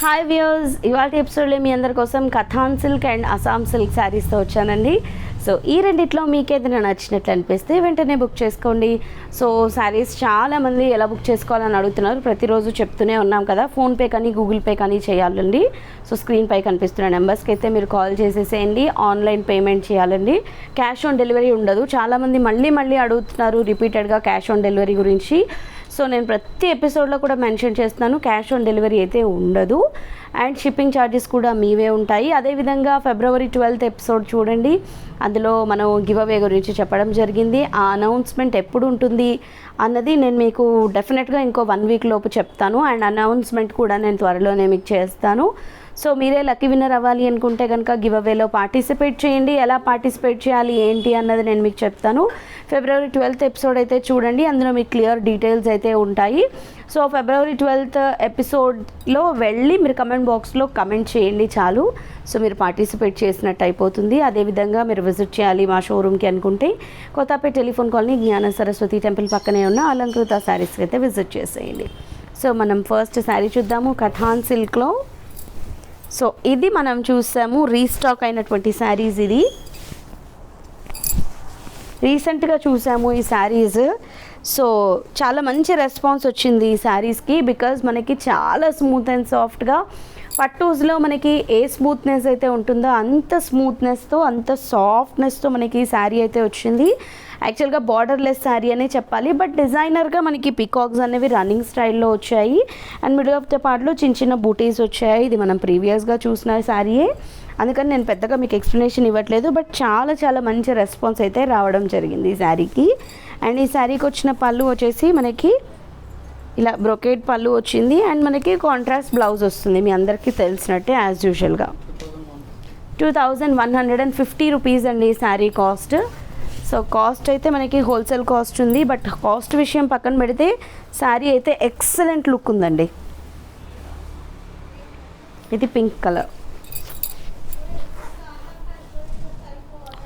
Hi viewers, ఇవాళ ఎపిసోడ్లో మీ అందరి కోసం katan silk and Assam silk శారీస్తో వచ్చానండి. సో ఈ రెండిట్లో మీకు ఏదైనా నచ్చినట్లు అనిపిస్తే వెంటనే బుక్ చేసుకోండి. సో శారీస్ చాలామంది ఎలా బుక్ చేసుకోవాలని అడుగుతున్నారు. ప్రతిరోజు చెప్తూనే ఉన్నాం కదా, ఫోన్పే కానీ గూగుల్ పే కానీ చేయాలండి. సో స్క్రీన్ పై కనిపిస్తున్న నెంబర్స్కి అయితే మీరు కాల్ చేసేసేయండి. ఆన్లైన్ పేమెంట్ చేయాలండి, క్యాష్ ఆన్ డెలివరీ ఉండదు. చాలామంది మళ్ళీ అడుగుతున్నారు రిపీటెడ్గా క్యాష్ ఆన్ డెలివరీ గురించి. సో నేను ప్రతి ఎపిసోడ్లో కూడా మెన్షన్ చేస్తున్నాను, క్యాష్ ఆన్ డెలివరీ అయితే ఉండదు అండ్ షిప్పింగ్ ఛార్జెస్ కూడా మీవే ఉంటాయి. అదేవిధంగా February 12th ఎపిసోడ్ చూడండి, అందులో మనం గివ్ అవే గురించి చెప్పడం జరిగింది. ఆ అనౌన్స్మెంట్ ఎప్పుడు ఉంటుంది అన్నది నేను మీకు డెఫినెట్గా ఇంకో 1 week లోపు చెప్తాను అండ్ అనౌన్స్మెంట్ కూడా నేను త్వరలోనే మీకు చేస్తాను. సో మీరే లక్కీ విన్నర్ అవ్వాలి అనుకుంటే కనుక గివ్ అవేలో పార్టిసిపేట్ చేయండి. ఎలా పార్టిసిపేట్ చేయాలి ఏంటి అన్నది నేను మీకు చెప్తాను. February 12th ఎపిసోడ్ అయితే చూడండి, అందులో మీకు క్లియర్ డీటెయిల్స్ అయితే ఉంటాయి. సో February 12th ఎపిసోడ్లో వెళ్ళి మీరు కమెంట్ బాక్స్లో కమెంట్ చేయండి చాలు. సో మీరు పార్టిసిపేట్ చేసినట్టు అయిపోతుంది. అదేవిధంగా మీరు విజిట్ చేయాలి మా షోరూమ్కి అనుకుంటే కొత్తపేట టెలిఫోన్ కాలనీ జ్ఞాన సరస్వతి టెంపుల్ పక్కనే ఉన్న అలంకృత శారీస్కి అయితే విజిట్ చేసేయండి. సో మనం ఫస్ట్ శారీ చూద్దాము, కథాన్ సిల్క్లో. సో ఇది మనం చూసాము, రీస్టాక్ అయినటువంటి శారీస్. ఇది రీసెంట్గా చూసాము ఈ శారీస్. సో చాలా మంచి రెస్పాన్స్ వచ్చింది ఈ శారీస్కి, బికాజ్ మనకి చాలా స్మూత్ అండ్ సాఫ్ట్గా పట్టూస్లో మనకి ఏ స్మూత్నెస్ అయితే ఉంటుందో అంత స్మూత్నెస్తో అంత సాఫ్ట్నెస్తో మనకి ఈ శారీ అయితే వచ్చింది. యాక్చువల్గా బార్డర్లెస్ శారీ అనే చెప్పాలి, బట్ డిజైనర్గా మనకి పికాక్స్ అనేవి రన్నింగ్ స్టైల్లో వచ్చాయి అండ్ మిడిల్ ఆఫ్ ద పార్ట్లో చిన్న బూటీస్ వచ్చాయి. ఇది మనం ప్రీవియస్గా చూసిన శారీయే, అందుకని నేను పెద్దగా మీకు ఎక్స్ప్లెనేషన్ ఇవ్వట్లేదు. బట్ చాలా మంచి రెస్పాన్స్ అయితే రావడం జరిగింది ఈ శారీకి. అండ్ ఈ శారీకి వచ్చిన పళ్ళు వచ్చేసి మనకి ఇలా బ్రొకేట్ పళ్ళు వచ్చింది అండ్ మనకి కాంట్రాస్ట్ బ్లౌజ్ వస్తుంది. మీ అందరికీ తెలిసినట్టే యాజ్ యూజువల్గా 2150 రూపీస్ అండి ఈ శారీ కాస్ట్. సో కాస్ట్ అయితే మనకి హోల్సేల్ కాస్ట్ ఉంది, బట్ కాస్ట్ విషయం పక్కన పెడితే శారీ అయితే ఎక్సలెంట్ లుక్ ఉందండి. ఇది పింక్ కలర్,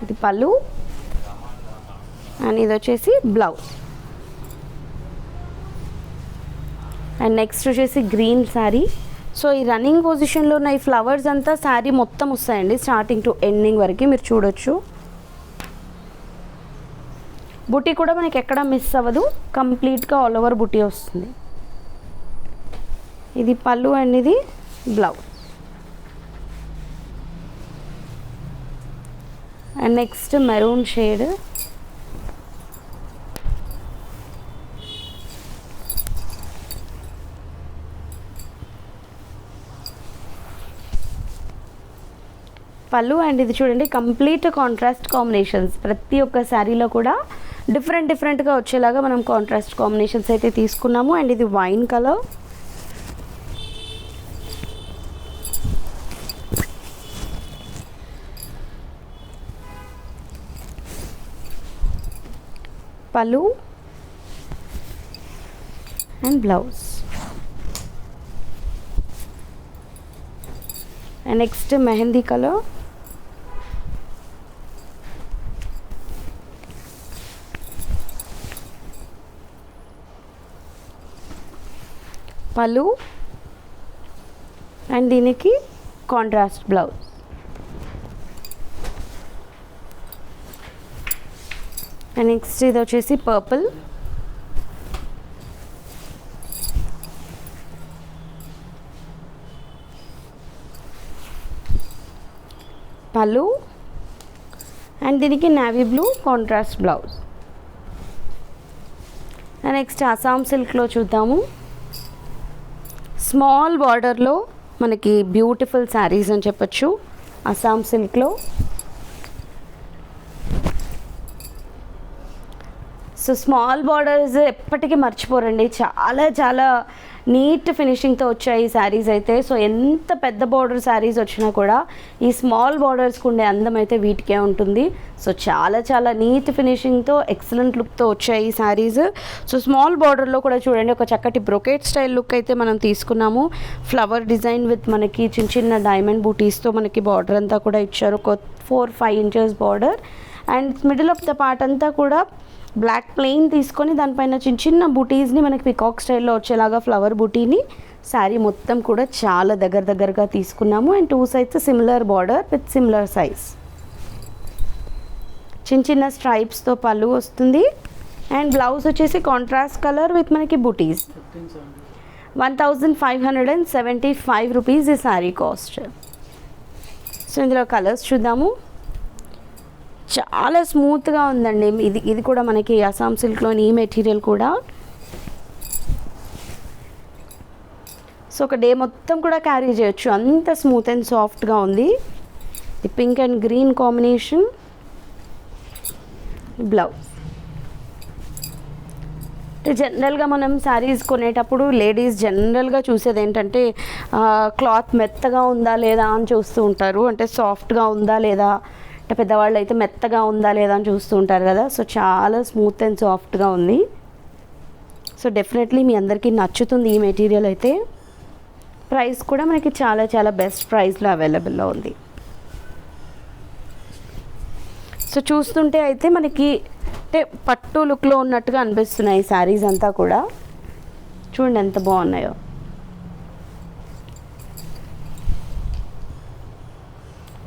ఇది పళ్ళు అండ్ ఇది వచ్చేసి బ్లౌజ్. అండ్ నెక్స్ట్ వచ్చేసి గ్రీన్ శారీ. సో ఈ రన్నింగ్ పొజిషన్లో ఉన్న ఈ ఫ్లవర్స్ అంతా శారీ మొత్తం వస్తాయండి, స్టార్టింగ్ టు ఎండింగ్ వరకు మీరు చూడొచ్చు. బుటీ కూడా మనకి ఎక్కడ మిస్ అవ్వదు, కంప్లీట్గా ఆల్ ఓవర్ బుటీ వస్తుంది. ఇది పళ్ళు అండ్ ఇది blouse. And next maroon shade. పళ్ళు అండ్ ఇది చూడండి, కంప్లీట్ కాంట్రాస్ట్ కాంబినేషన్స్. ప్రతి ఒక్క శారీలో కూడా డిఫరెంట్గా వచ్చేలాగా మనం కాంట్రాస్ట్ కాంబినేషన్స్ అయితే తీసుకున్నాము. అండ్ ఇది వైన్ కలర్, పళ్ళు and blouse. And next mehndi colour, పళ్ళు అండ్ దీనికి కాంట్రాస్ట్ బ్లౌజ్. అండ్ నెక్స్ట్ ఇది వచ్చేసి పర్పుల్, పళ్ళు అండ్ దీనికి navy blue contrast blouse. And next Assam సిల్క్లో చూద్దాము. స్మాల్ బార్డర్లో మనకి బ్యూటిఫుల్ శారీస్ అని చెప్పచ్చు అస్సాం సిల్క్లో. సో స్మాల్ బార్డర్స్ ఎప్పటికీ మర్చిపోరండి, చాలా నీట్ ఫినిషింగ్తో వచ్చాయి ఈ శారీస్ అయితే. సో ఎంత పెద్ద బార్డర్ శారీస్ వచ్చినా కూడా ఈ స్మాల్ బార్డర్స్కి ఉండే అందం అయితే వీటికే ఉంటుంది. సో చాలా నీట్ ఫినిషింగ్తో ఎక్సలెంట్ లుక్తో వచ్చాయి ఈ శారీస్. సో స్మాల్ బార్డర్లో కూడా చూడండి, ఒక చక్కటి బ్రొకేట్ స్టైల్ లుక్ అయితే మనం తీసుకున్నాము. ఫ్లవర్ డిజైన్ విత్ మనకి చిన్న డైమండ్ బూటీస్తో మనకి బార్డర్ అంతా కూడా ఇచ్చారు, ఒక 4-5 inches border. And middle of the part అంతా కూడా బ్లాక్ ప్లెయిన్ తీసుకొని దానిపైన చిన్న బూటీస్ని మనకి పికాక్ స్టైల్లో వచ్చేలాగా ఫ్లవర్ బూటీని శారీ మొత్తం కూడా చాలా దగ్గరగా తీసుకున్నాము and 2 sides similar border with similar size. చిన్న స్ట్రైప్స్తో పళ్ళు వస్తుంది అండ్ బ్లౌజ్ వచ్చేసి కాంట్రాస్ట్ కలర్ విత్ మనకి బుటీస్. 1575 రూపీస్ ఈ శారీ కాస్ట్. సో ఇందులో కలర్స్ చూద్దాము. చాలా స్మూత్గా ఉందండి. ఇది కూడా మనకి అస్సాం సిల్క్లోని ఈ మెటీరియల్ కూడా. సో ఒక డే మొత్తం కూడా క్యారీ చేయొచ్చు, అంత స్మూత్ అండ్ సాఫ్ట్గా ఉంది. ఇది pink and green combination blouse. జనరల్గా మనం శారీస్ కొనేటప్పుడు లేడీస్ జనరల్గా చూసేది ఏంటంటే క్లాత్ మెత్తగా ఉందా లేదా అని చూస్తూ ఉంటారు, అంటే సాఫ్ట్గా ఉందా లేదా, అంటే పెద్దవాళ్ళు అయితే మెత్తగా ఉందా లేదా అని చూస్తూ ఉంటారు కదా. సో చాలా స్మూత్ అండ్ సాఫ్ట్గా ఉంది. సో డెఫినెట్లీ మీ అందరికీ నచ్చుతుంది ఈ మెటీరియల్ అయితే. ప్రైస్ కూడా మనకి చాలా బెస్ట్ ప్రైస్లో అవైలబుల్లో ఉంది. సో చూస్తుంటే అయితే మనకి అంటే పట్టు లుక్లో ఉన్నట్టుగా అనిపిస్తున్నాయి ఈ శారీస్ అంతా కూడా. చూడండి ఎంత బాగున్నాయో.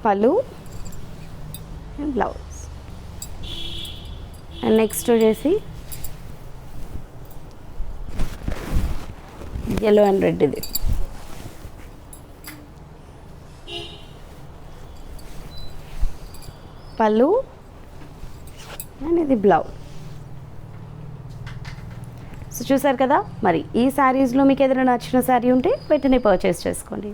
పళ్ళు అండ్ బ్లౌజ్. అండ్ నెక్స్ట్ వచ్చేసి yellow అండ్ రెడ్. ఇది పళ్ళు అండ్ ఇది బ్లౌజ్. సో చూసారు కదా, మరి ఈ శారీస్లో మీకు ఏదైనా నచ్చిన శారీ ఉంటే వెంటనే పర్చేస్ చేసుకోండి.